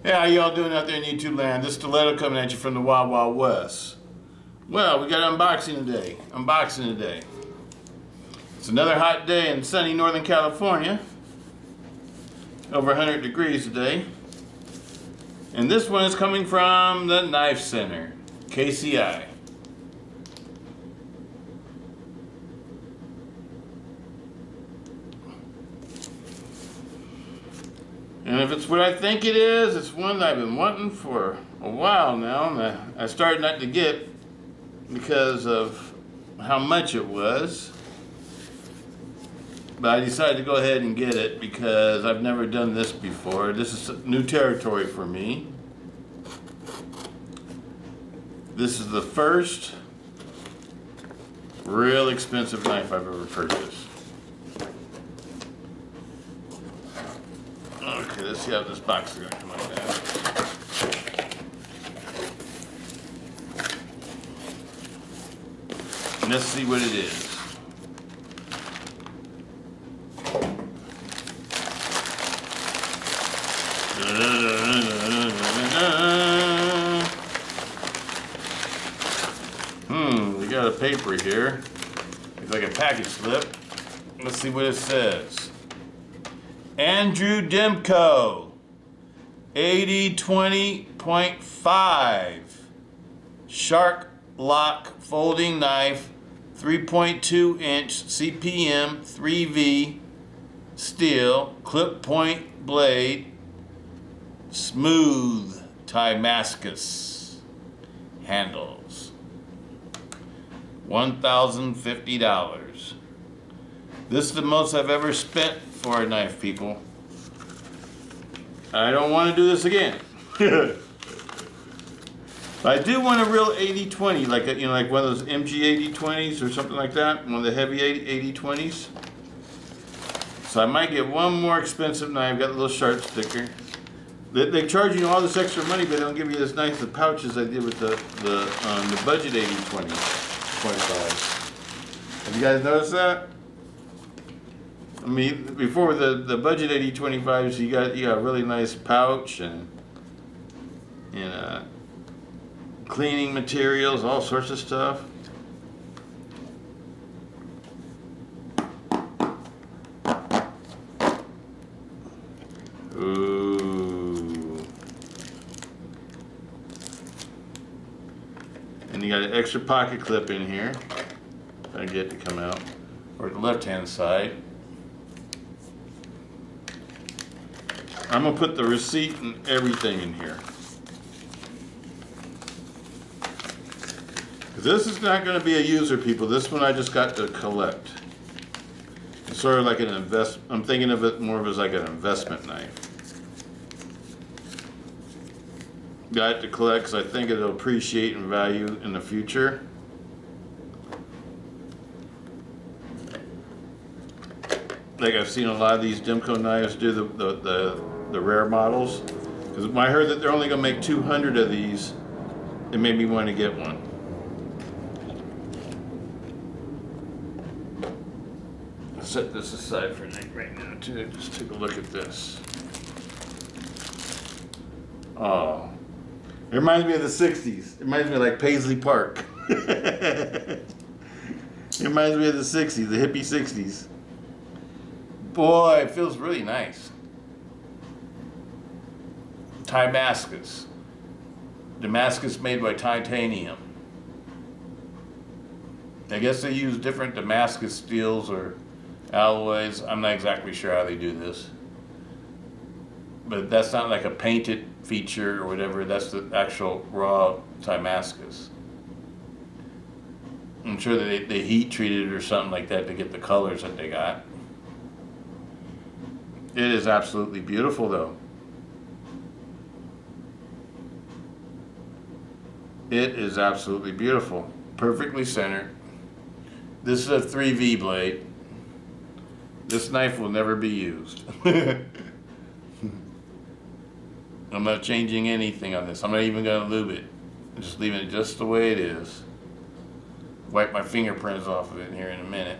Hey, how y'all doing out there in YouTube land? This Stiletto coming at you from the Wild Wild West. Well, we got unboxing today. It's another hot day in sunny Northern California. Over 100 degrees today. And this one is coming from the Knife Center, KCI. And if it's what I think it is, it's one that I've been wanting for a while now, and I started not to get because of how much it was. But I decided to go ahead and get it because I've never done this before. This is new territory for me. This is the first real expensive knife I've ever purchased. Okay, let's see how this box is going to come out now. Let's see what it is. We got a paper here. It's like a package slip. Let's see what it says. Demko AD20.5 Shark Lock Folding Knife, 3.2 inch CPM-3V steel, clip point blade, smooth Timascus handles. $1,050. This is the most I've ever spent for a knife, people. I don't want to do this again. I do want a real AD20, like like one of those MG AD20s or something like that, one of the heavy AD20s. So I might get one more expensive knife. Got a little sharp sticker. They charge you all this extra money, but they don't give you as nice the pouches I did with the budget AD20.5. Have you guys noticed that? I mean, before the budget AD25s, you got a really nice pouch and cleaning materials, all sorts of stuff. Ooh. And you got an extra pocket clip in here. If I get it to come out. Or the left-hand side. I'm gonna put the receipt and everything in here. This is not gonna be a user, people. This one I just got to collect. It's sort of like an I'm thinking of it more of as like an investment knife. Got it to collect because I think it'll appreciate in value in the future. Like I've seen a lot of these Demko knives do the rare models. Because when I heard that they're only going to make 200 of these, it made me want to get one. I'll set this aside for right now too. Just take a look at this. Oh, it reminds me of the 60s. It reminds me of like Paisley Park. It reminds me of the 60s, the hippie 60s. Boy, it feels really nice. Timascus. Damascus made by titanium. I guess they use different Damascus steels or alloys. I'm not exactly sure how they do this. But that's not like a painted feature or whatever. That's the actual raw Timascus. I'm sure that they heat treated it or something like that to get the colors that they got. It is absolutely beautiful though. It is absolutely beautiful. Perfectly centered. This is a 3V blade. This knife will never be used. I'm not changing anything on this. I'm not even going to lube it. I'm just leaving it just the way it is. Wipe my fingerprints off of it here in a minute.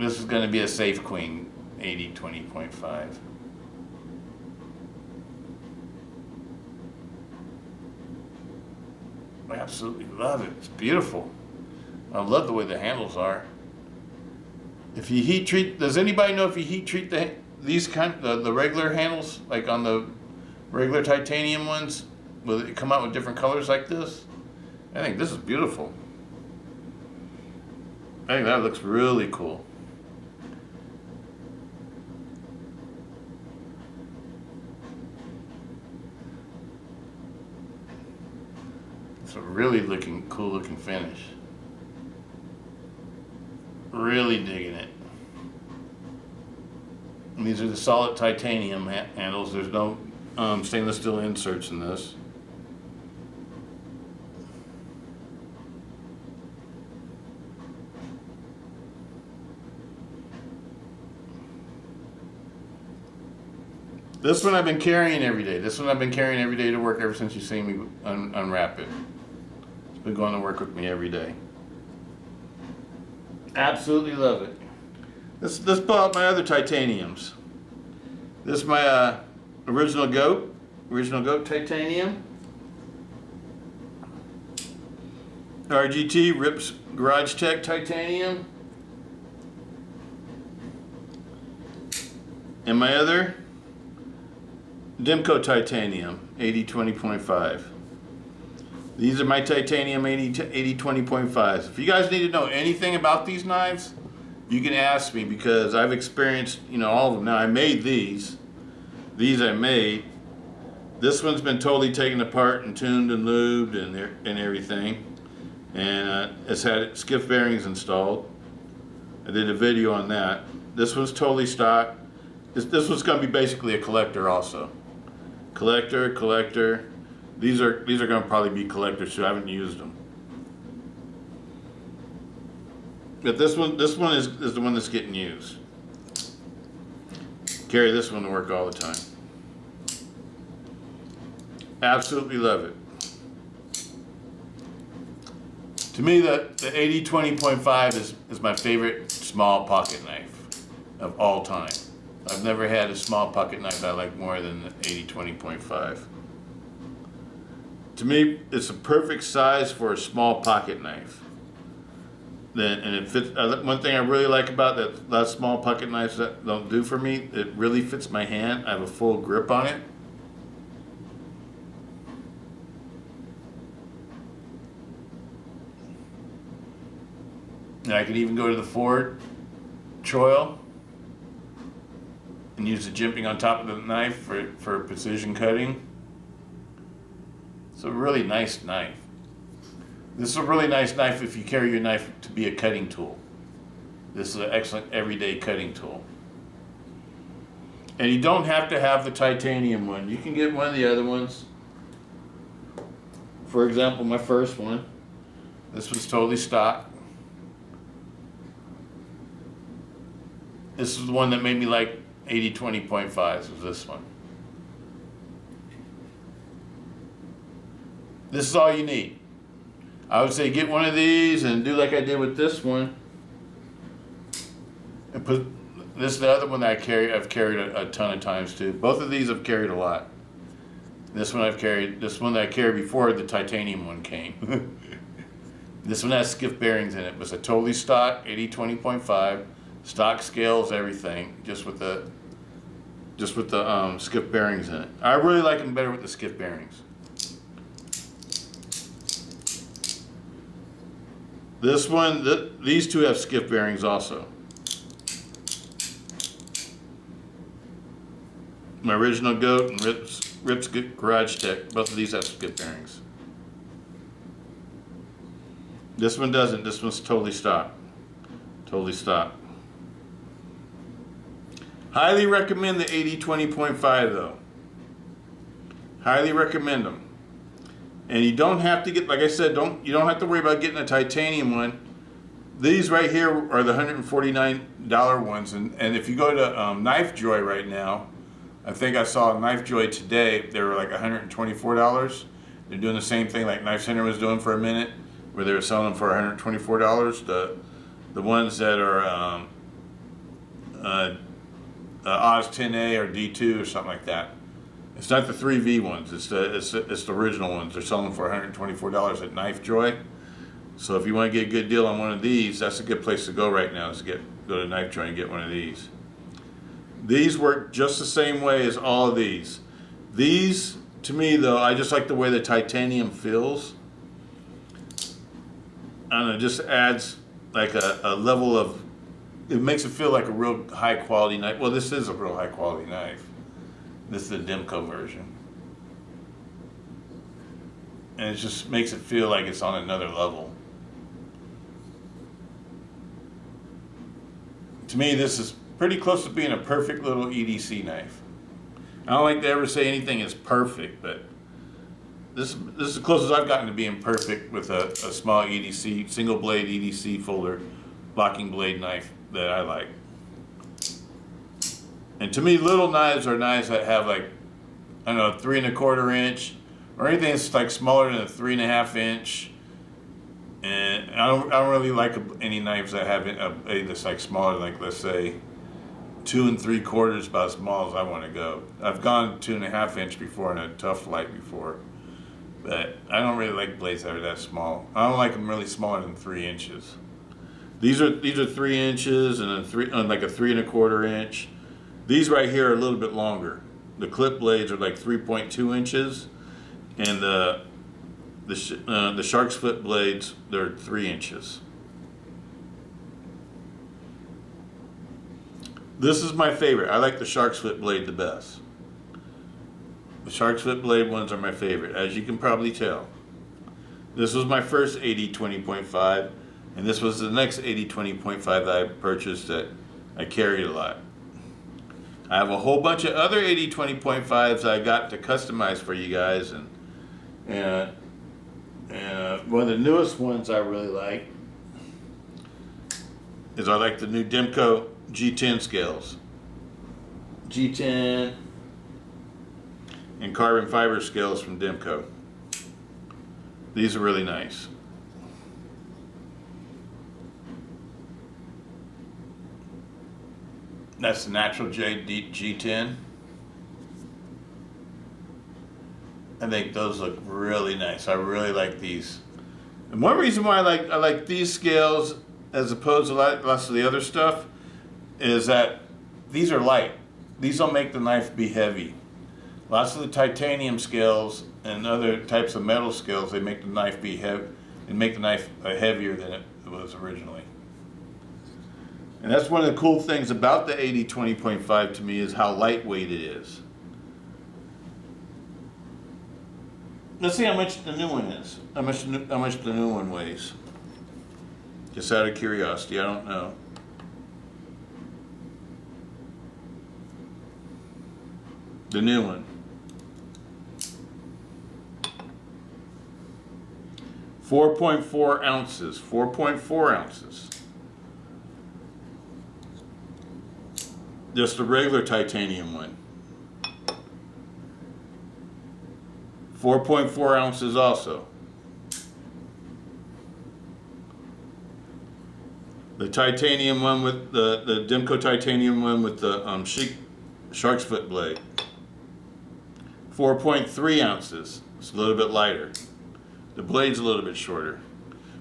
This is going to be a Safe Queen AD20.5. absolutely love it. It's beautiful. I love the way the handles are. If you heat treat, does anybody know if you heat treat the regular handles, like on the regular titanium ones, will it come out with different colors like this? I think this is beautiful. I think that looks really cool. It's a really cool looking finish. Really digging it. And these are the solid titanium handles. There's no stainless steel inserts in this. This one I've been carrying every day. This one I've been carrying every day to work ever since you've seen me unwrap it. It's been going to work with me every day. Absolutely love it. Let's pull out my other titaniums. This is my original goat titanium. RGT Rips Garage Tech titanium. And my other Demko titanium AD20.5. These are my titanium AD20.5s. If you guys need to know anything about these knives, you can ask me, because I've experienced, all of them. Now I made these. These I made. This one's been totally taken apart and tuned and lubed and everything. And it's had skiff bearings installed. I did a video on that. This one's totally stock. This one's going to be basically a collector also. Collector. These are going to probably be collectors too. I haven't used them. But this one is the one that's getting used. Carry this one to work all the time. Absolutely love it. To me, the AD20.5 is my favorite small pocket knife of all time. I've never had a small pocket knife I like more than the AD20.5. To me, it's a perfect size for a small pocket knife. And it fits. One thing I really like about that small pocket knives that don't do for me, it really fits my hand. I have a full grip on it. And I could even go to the forward choil and use the jimping on top of the knife for precision cutting. It's a really nice knife. This is a really nice knife if you carry your knife to be a cutting tool. This is an excellent everyday cutting tool. And you don't have to have the titanium one. You can get one of the other ones. For example, my first one. This was totally stock. This is the one that made me like AD20.5s, was this one. This is all you need. I would say get one of these and do like I did with this one. And put this is the other one that I've carried a ton of times too. Both of these I've carried a lot. This one I've carried. This one that I carried before the titanium one came. This one has skiff bearings in it. It's a totally stock AD20.5, stock scales, everything, just with the skiff bearings in it. I really like them better with the skiff bearings. This one, these two have skiff bearings also. My original goat and Rips Garage Tech, both of these have skiff bearings. This one doesn't. This one's totally stock. Totally stock. Highly recommend the AD20.5 though. Highly recommend them. And you don't have to get, like I said, you don't have to worry about getting a titanium one. These right here are the $149 ones, and if you go to Knife Joy right now, I think I saw Knife Joy today. They were like $124. They're doing the same thing like Knife Center was doing for a minute, where they were selling them for $124. The ones that are Oz 10A or D2 or something like that. It's not the 3V ones. It's the original ones. They're selling for $124 at Knife Joy. So if you want to get a good deal on one of these, that's a good place to go right now. Is go to Knife Joy and get one of these. These work just the same way as all of these. These, to me though, I just like the way the titanium feels. And it just adds like a level of, it makes it feel like a real high quality knife. Well, this is a real high quality knife. This is the Demko version. And it just makes it feel like it's on another level. To me, this is pretty close to being a perfect little EDC knife. I don't like to ever say anything is perfect, but this is the closest I've gotten to being perfect with a small EDC, single blade EDC folder blocking blade knife that I like. And to me, little knives are knives that have like, I don't know, 3 1/4 inch, or anything that's like smaller than a 3 1/2 inch. And I don't really like any knives that have a blade that's like smaller, like let's say 2 3/4, about as small as I want to go. I've gone 2 1/2 inch before in a tough light before, but I don't really like blades that are that small. I don't like them really smaller than 3 inches. These are 3 inches and like a 3 1/4 inch. These right here are a little bit longer. The clip blades are like 3.2 inches, and the shark's foot blades, they're 3 inches. This is my favorite. I like the shark's foot blade the best. The shark's foot blade ones are my favorite, as you can probably tell. This was my first AD20.5, and this was the next AD20.5 that I purchased that I carried a lot. I have a whole bunch of other AD20.5s I got to customize for you guys, and one of the newest ones I really like is I like the new Demko G10 scales. G10 and carbon fiber scales from Demko. These are really nice. That's the natural G10. I think those look really nice. I really like these. And one reason why I like these scales as opposed to lots of the other stuff is that these are light. These don't make the knife be heavy. Lots of the titanium scales and other types of metal scales, they make the knife be heavy and make the knife heavier than it was originally. And that's one of the cool things about the AD20.5 to me, is how lightweight it is. Let's see how much the new one is. How much the new one weighs. Just out of curiosity, I don't know. The new one. 4.4 ounces. 4.4 ounces. Just the regular titanium one. 4.4 ounces also. The titanium one with the Demko titanium one with the shark's foot blade. 4.3 ounces. It's a little bit lighter. The blade's a little bit shorter.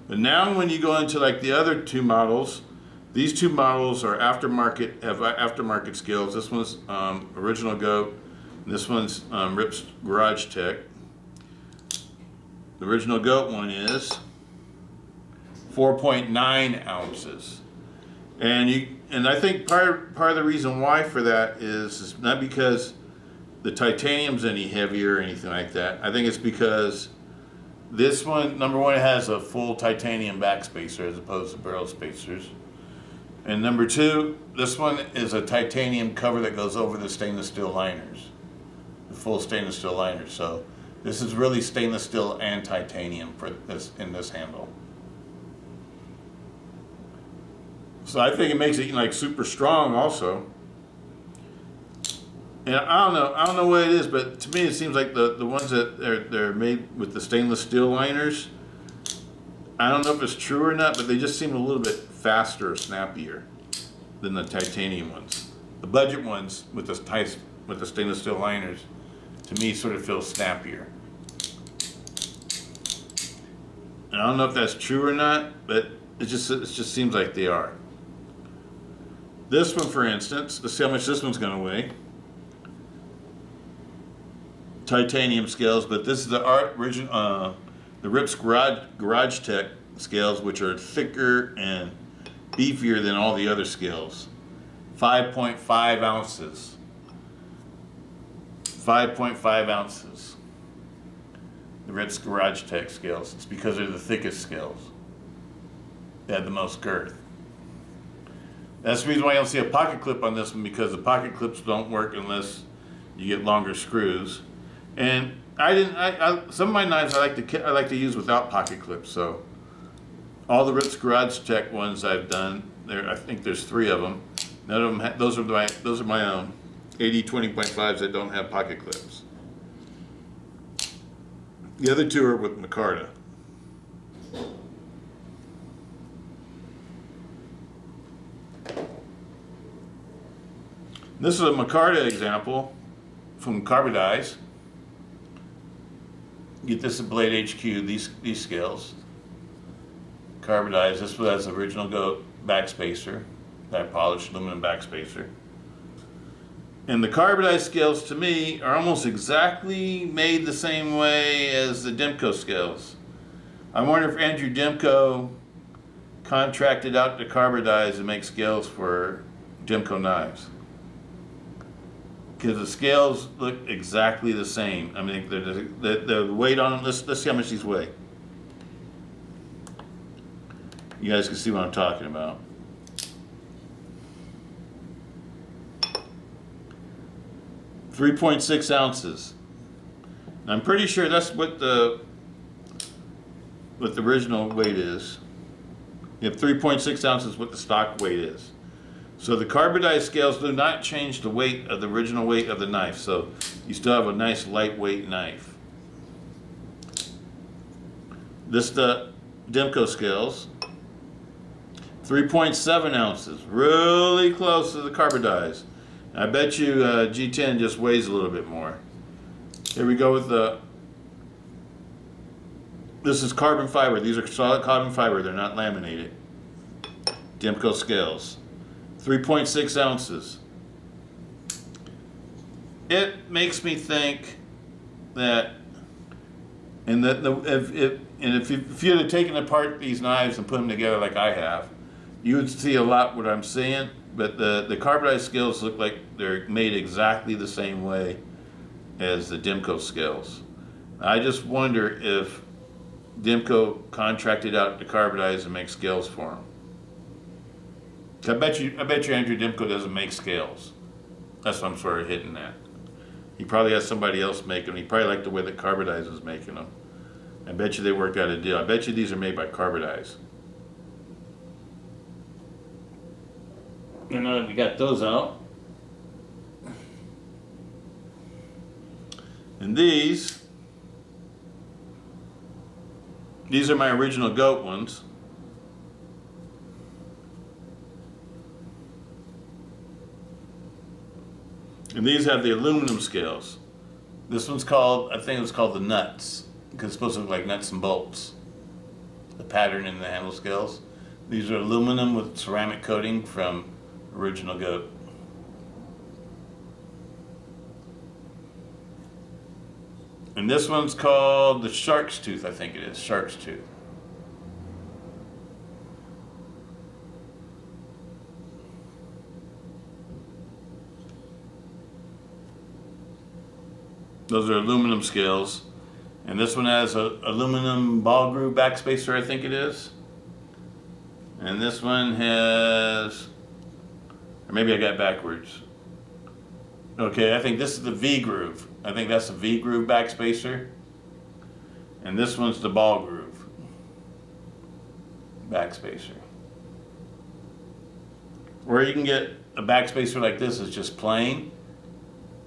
But now when you go into like the other two models, these two models are aftermarket scales. This one's Original Goat. And this one's Rip's Garage Tech. The Original Goat one is 4.9 ounces. And I think part of the reason why for that is not because the titanium's any heavier or anything like that. I think it's because this one, number one, it has a full titanium backspacer as opposed to barrel spacers. And number two, this one is a titanium cover that goes over the stainless steel liners, the full stainless steel liners. So this is really stainless steel and titanium for this in this handle. So I think it makes it like super strong also. And I don't know what it is, but to me it seems like the ones that they're made with the stainless steel liners, I don't know if it's true or not, but they just seem a little bit faster or snappier than the titanium ones. The budget ones with the stainless steel liners, to me sort of feels snappier. And I don't know if that's true or not, but it just seems like they are. This one, for instance, let's see how much this one's going to weigh. Titanium scales, but this is the the Rips Garage Tech scales, which are thicker and beefier than all the other scales. 5.5 ounces. 5.5 ounces. The Rips Garage Tech scales. It's because they're the thickest scales. They have the most girth. That's the reason why you don't see a pocket clip on this one, because the pocket clips don't work unless you get longer screws. And some of my knives I like to use without pocket clips. So all the Rips Garage Tech ones I've done, I think there's 3 of them. None of them those are my own AD20.5s that don't have pocket clips. The other 2 are with Micarta. This is a Micarta example from Carbodize. Get this at Blade HQ, these scales. Carbodize, this one has the original goat backspacer, that polished aluminum backspacer. And the Carbodize scales, to me, are almost exactly made the same way as the Demko scales. I wonder if Andrew Demko contracted out to Carbodize to make scales for Demko knives. Because the scales look exactly the same. I mean, the weight on them, let's see how much these weigh. You guys can see what I'm talking about. .6 ounces. I'm pretty sure that's what the original weight is. You have 3.6 ounces what the stock weight is. So the Carbodize scales do not change the weight of the original weight of the knife. So you still have a nice lightweight knife. This the Demko scales. 3.7 ounces, really close to the Carbodize. I bet you G10 just weighs a little bit more. Here we go with this is carbon fiber. These are solid carbon fiber. They're not laminated. Demko scales. 3.6 ounces. It makes me think that, if you had taken apart these knives and put them together like I have, you would see a lot what I'm seeing. But the Carbodize scales look like they're made exactly the same way as the Demko scales. I just wonder if Demko contracted out to Carbodize and make scales for them. I bet you Andrew Demko doesn't make scales. That's what I'm sort of hitting at. He probably has somebody else make them. He probably liked the way that Carbodize was making them. I bet you they worked out a deal. I bet you these are made by Carbodize. And we got those out. And these are my original goat ones. And these have the aluminum scales. This one's called, I think it was called the nuts, because it's supposed to look like nuts and bolts. The pattern in the handle scales. These are aluminum with ceramic coating from original goat. And this one's called the shark's tooth, I think it is, shark's tooth. Those are aluminum scales. And this one has a aluminum ball groove backspacer, I think it is. And this one has, or maybe I got backwards. Okay, I think this is the V groove. I think that's the V groove backspacer. And this one's the ball groove backspacer. Where you can get a backspacer like this is just plain,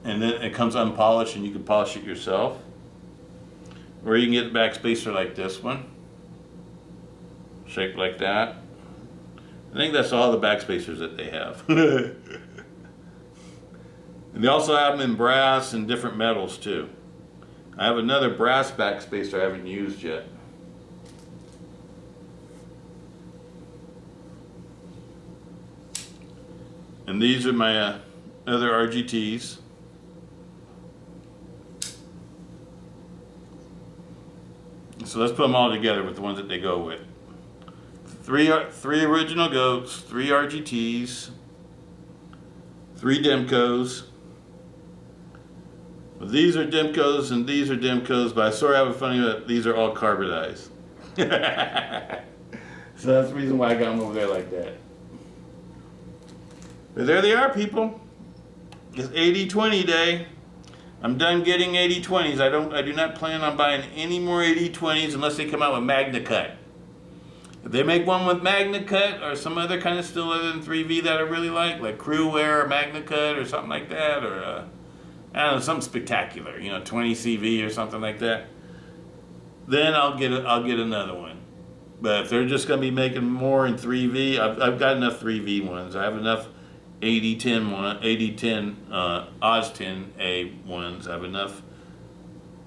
and then it comes unpolished and you can polish it yourself. Or you can get a backspacer like this one, shaped like that. I think that's all the backspacers that they have. And they also have them in brass and different metals too. I have another brass backspacer I haven't used yet. And these are my other RGTs. So let's put them all together with the ones that they go with. Three original goats, 3 RGTs, 3 Demkos. Well, these are Demkos and these are Demkos, but I sort of have a funny that these are all carbonized. So that's the reason why I got them over there like that. But there they are, people. It's AD20 day. I'm done getting AD20s. I do not plan on buying any more AD20s unless they come out with Magna Cut. If they make one with Magna Cut or some other kind of still other than 3V that I really like Crew Wear or Magna Cut or something like that, or I don't know, something spectacular, 20 CV or something like that, then I'll get another one. But if they're just going to be making more in 3V, I've got enough 3V ones. I have enough AD10 Oz10A ones. I have enough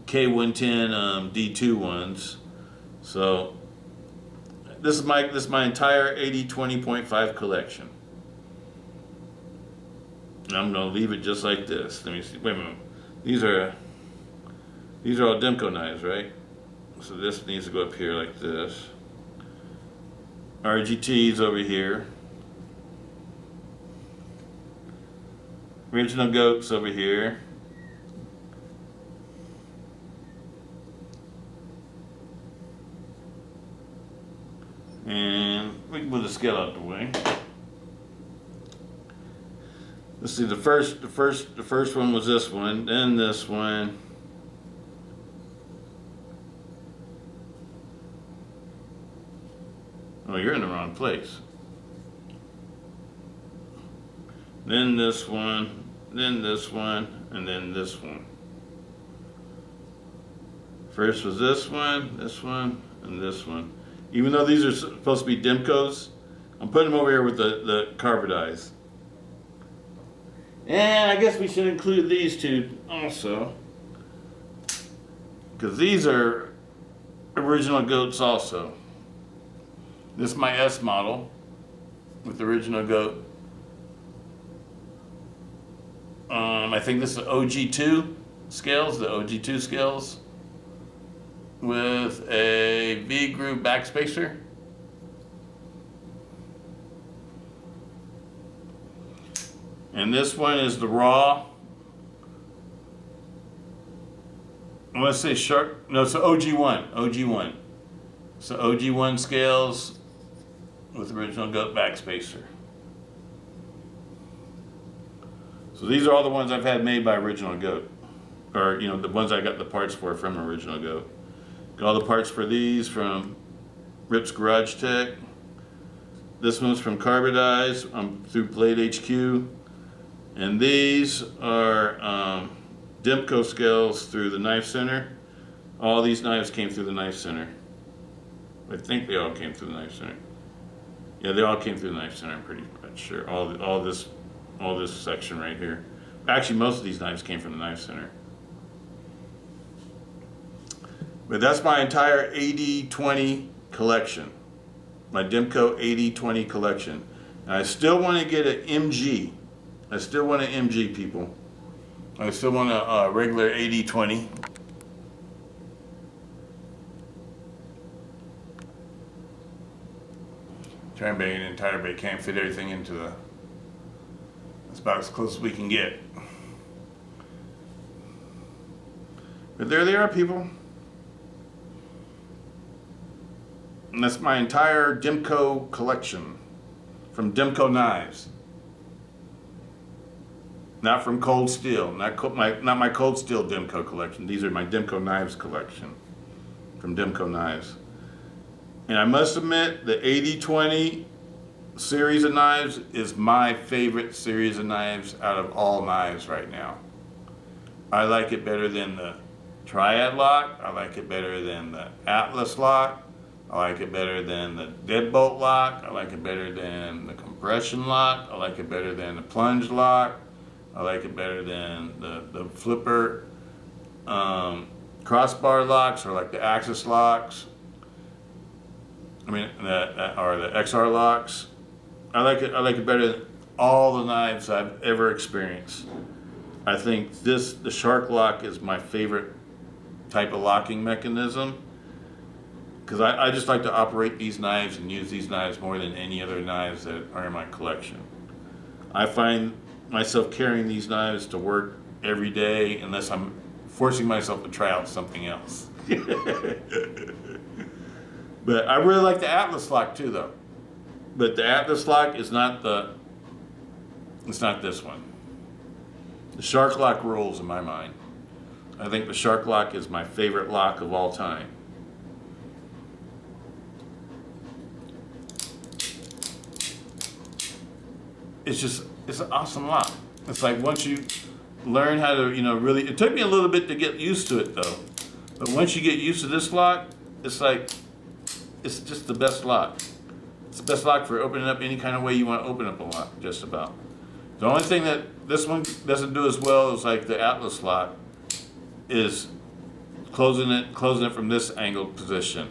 K110 D2 ones. So this is my entire AD20.5 collection. And I'm gonna leave it just like this. Let me see. Wait a minute. These are all Demko knives, right? So this needs to go up here like this. RGT's over here. Original goats over here. And we can put the scale out the way. Let's see, the first one was this one, then this one. Oh, you're in the wrong place. Then this one, then this one, and then this one. First was this one, and this one. Even though these are supposed to be Demkos, I'm putting them over here with the carbonized. And I guess we should include these two also, because these are original goats also. This is my S model with the original goat. I think this is OG2 scales, the OG2 scales with a V groove backspacer. And this one is the raw. I want to say sharp. No, it's the OG1. OG1. So OG1 scales with original goat backspacer. So these are all the ones I've had made by Original Goat, or the ones I got the parts for from Original Goat. Got all the parts for these from Rip's Garage Tech. This one's from Carbonize. I'm through Blade HQ, and these are Demko scales through the Knife Center. All these knives came through the Knife Center. I think they all came through the Knife Center. Yeah, they all came through the Knife Center. I'm pretty much sure. All this section right here. Actually, most of these knives came from the Knife Center. But that's my entire AD20 collection, my Demko AD20 collection. And I still want to get an MG. I still want an MG, people. I still want a regular AD20. Try and bang an entire bay, can't fit everything into the. That's about as close as we can get. But there they are, people. And that's my entire Demko collection from Demko Knives. Not from Cold Steel, not my Cold Steel Demko collection. These are my Demko Knives collection from Demko Knives. And I must admit, the AD20 series of knives is my favorite series of knives out of all knives right now. I like it better than the Triad lock. I like it better than the Atlas lock. I like it better than the deadbolt lock. I like it better than the compression lock. I like it better than the plunge lock. I like it better than the flipper crossbar locks, or like the axis locks. I mean, or the XR locks. I like it better than all the knives I've ever experienced. I think the shark lock is my favorite type of locking mechanism, because I just like to operate these knives and use these knives more than any other knives that are in my collection. I find myself carrying these knives to work every day unless I'm forcing myself to try out something else. But I really like the Atlas lock too, though. But the Atlas lock is not it's not this one. The shark lock rules in my mind. I think the shark lock is my favorite lock of all time. It's an awesome lock. It's like once you learn how to, really, it took me a little bit to get used to it though. But once you get used to this lock, it's like, it's just the best lock. It's the best lock for opening up any kind of way you want to open up a lock, just about. The only thing that this one doesn't do as well as like the Atlas lock is closing it from this angled position.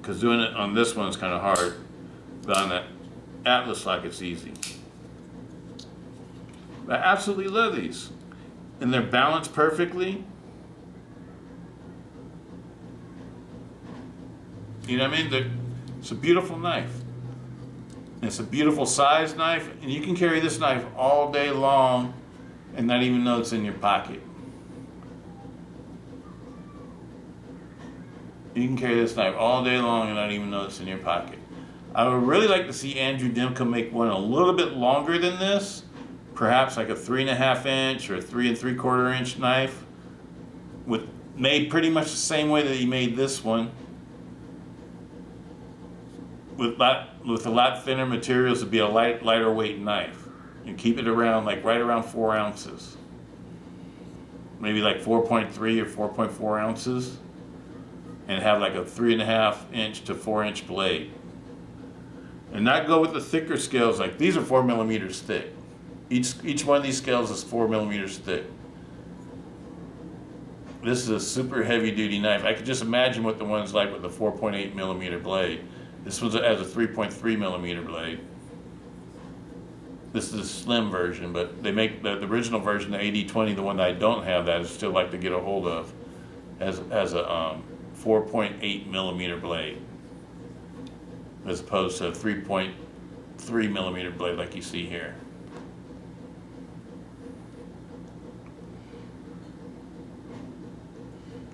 Because doing it on this one is kind of hard, but on that Atlas lock it's easy. I absolutely love these, and they're balanced perfectly. You know what I mean? It's a beautiful knife. And it's a beautiful size knife, and you can carry this knife all day long and not even know it's in your pocket. You can carry this knife all day long and not even know it's in your pocket. I would really like to see Andrew Demko make one a little bit longer than this, perhaps like a 3.5 inch or a 3 3/4 inch knife, made pretty much the same way that he made this one, with a lot thinner materials to be a lighter weight knife. You keep it around right around 4 ounces, maybe like 4.3 or 4.4 ounces, and have like a 3.5 inch to 4 inch blade. And not go with the thicker scales. Like these are 4 millimeters thick. Each one of these scales is 4 millimeters thick. This is a super heavy duty knife. I could just imagine what the one's like with a 4.8 millimeter blade. This one has a 3.3 millimeter blade. This is a slim version, but they make the original version, the AD20, the one that I don't have that I still like to get a hold of, has a 4.8 millimeter blade, as opposed to a 3.3 millimeter blade like you see here.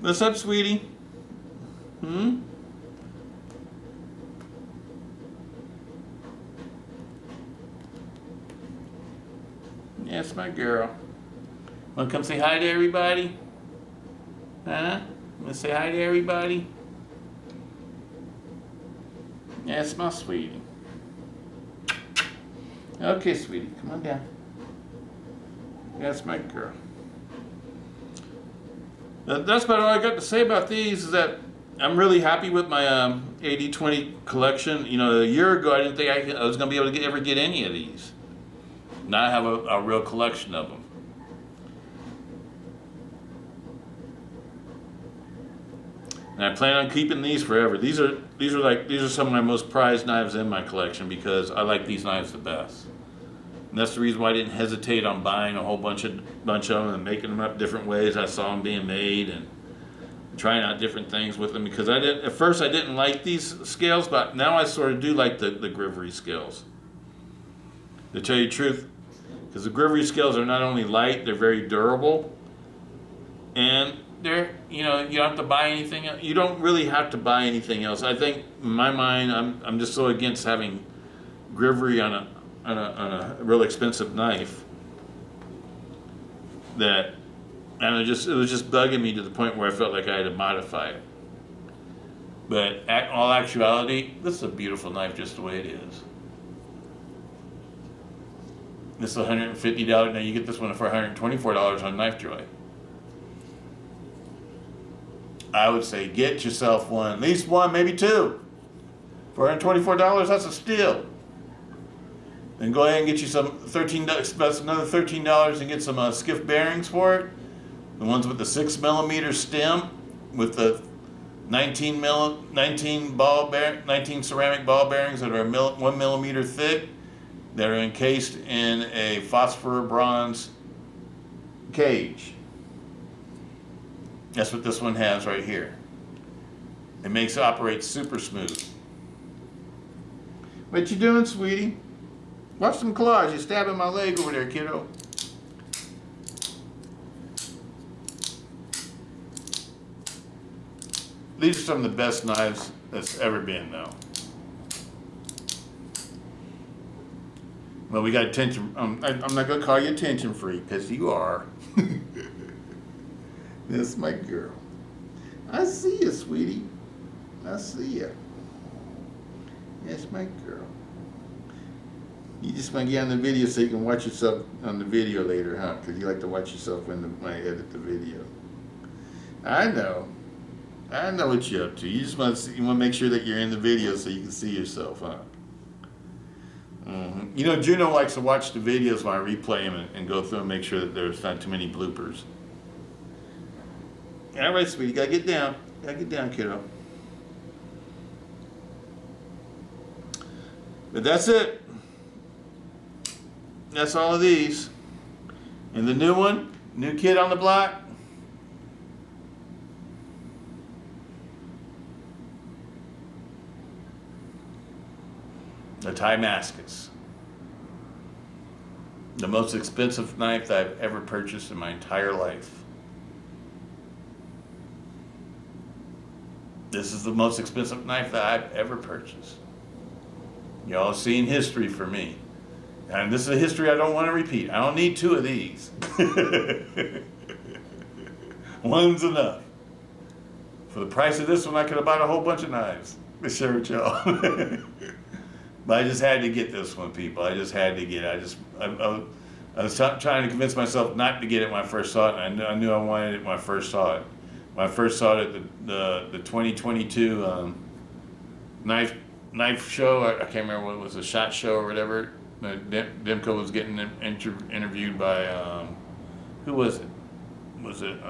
What's up, sweetie? Yes, my girl. Wanna come say hi to everybody? Huh? Wanna say hi to everybody? Yes, my sweetie. Okay, sweetie, come on down. That's my girl. That's about all I got to say about these, is that I'm really happy with my AD20 collection. A year ago I didn't think I was going to be able to ever get any of these. Now I have a real collection of them. And I plan on keeping these forever. These are some of my most prized knives in my collection, because I like these knives the best. And that's the reason why I didn't hesitate on buying a whole bunch of them and making them up different ways I saw them being made, and trying out different things with them. Because at first I didn't like these scales, but now I sort of do like the Griv-Ex scales. To tell you the truth, because the Griv-Ex scales are not only light, they're very durable, and you don't have to buy anything. You don't really have to buy anything else. I think in my mind, I'm just so against having Griv-Ex on a real expensive knife that, and it was just bugging me to the point where I felt like I had to modify it. But in all actuality, this is a beautiful knife just the way it is. This is $150. Now you get this one for $124 on Knife Joy. I would say get yourself one, at least one, maybe two. For $124, that's a steal. then go ahead and get you some $13, another $13 and get some skiff bearings for it. The ones with the 6mm stem with the 19 ceramic ball bearings that are 1mm thick, that are encased in a phosphor bronze cage. That's what this one has right here. It makes it operate super smooth. What you doing, sweetie? Watch some claws. You're stabbing my leg over there, kiddo. These are some of the best knives that's ever been, though. Well, we got attention. I'm not going to call you attention freak, because you are. That's my girl. I see you, sweetie. I see you. That's my girl. You just want to get on the video so you can watch yourself on the video later, huh? Because you like to watch yourself when I edit the video. I know. I know what you're up to. You just want to make sure that you're in the video so you can see yourself, huh? Mm-hmm. You know, Juno likes to watch the videos when I replay them and go through and make sure that there's not too many bloopers. All right, sweetie, gotta get down. Gotta get down, kiddo. But that's it. That's all of these. And the new one, new kid on the block. The Timascus. The most expensive knife that I've ever purchased in my entire life. This is the most expensive knife that I've ever purchased. Y'all seen history for me. And this is a history I don't want to repeat. I don't need two of these. One's enough. For the price of this one, I could have bought a whole bunch of knives to share with y'all. But I just had to get this one, people. I just had to get it. I was trying to convince myself not to get it when I first saw it. And I knew I wanted it when I first saw it. When I first saw it at the 2022 knife show, I can't remember what it was, a SHOT Show or whatever. Demko was getting interviewed by, who was it? Was it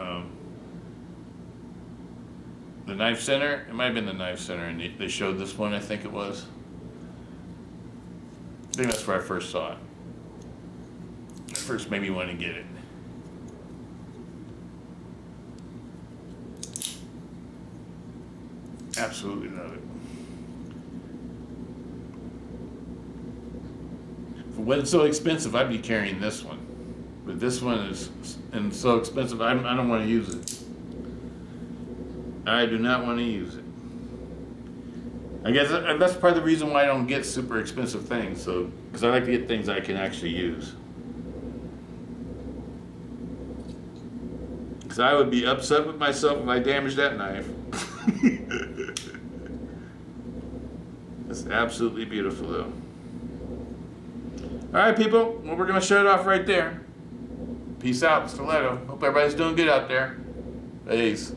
the Knife Center? It might have been the Knife Center, and they showed this one, I think it was. I think that's where I first saw it. It first made me want to get it. Absolutely love it. If it wasn't so expensive, I'd be carrying this one. But this one is so expensive, I don't want to use it. I do not want to use it. I guess that's part of the reason why I don't get super expensive things. So, because I like to get things I can actually use. Because I would be upset with myself if I damaged that knife. It's absolutely beautiful, though. All right, people. Well, we're going to shut it off right there. Peace out, Stiletto. Hope everybody's doing good out there. Peace.